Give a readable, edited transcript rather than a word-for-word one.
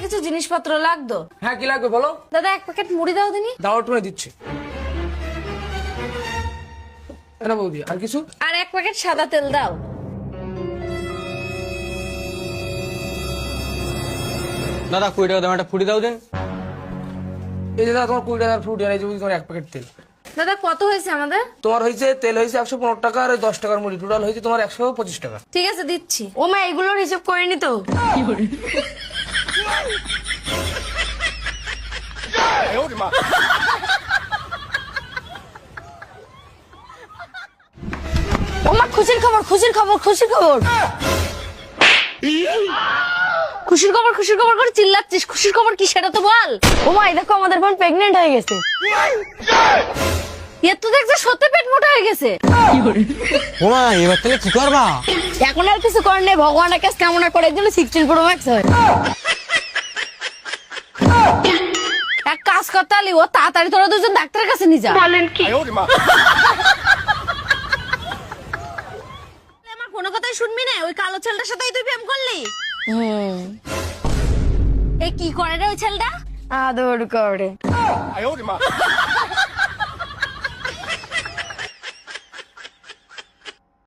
কিছু জিনিসপত্র লাগতো। হ্যাঁ কি লাগবে বলো। দাদা 1 প্যাকেট মুড়ি দাও দিনি। দাও টুনে দিচ্ছি। এনা বৌদি আর কিছু? আর 1 প্যাকেট সাদা তেল দাও। দাদা 20 টাকা দাম একটা ফুটি দাও দেন। এই যে দাদা তোমার 20 টাকার ফ্রুট এই যে তোমার 1 প্যাকেট তেল। দাদা কত হয়েছে আমাদের? তোমার হয়েছে তেল হয়েছে 115 টাকা আর 10 টাকার মুড়ি, টোটাল হয়েছে তোমার 125 টাকা। ঠিক আছে দিচ্ছি। ও মা এগুলোর হিসাব করেনি তো? ও মা খুশির খবর, খুশির খবর, খুশির খবর। খুশির খবর, খুশির খবর করে চিল্লাচ্ছিস, খুশির খবর কি সেটা তো বল। ও মা দেখো আমাদের বোন প্রেগন্যান্ট হয়ে গেছে। এর তো দেখছে সত্যি পেট মোটা হয়ে গেছে। ওমা এবার তাহলে কি করবা? এখন আর কিছু করার নেই, ভগবানের কাছে কামনা করে একজন 16 প্রো ম্যাক্স হয়। এক কাজ করতে হলে ও তাড়াতাড়ি তোরা দুজন ডাক্তারের কাছে নিয়ে যা। বলেন কি? আমার কোনো কথাই শুনবি না, ওই কালো ছেলেটার সাথেই তুই প্রেম করলি। এই কি করে রে ওই ছেলেটা? আদর করে।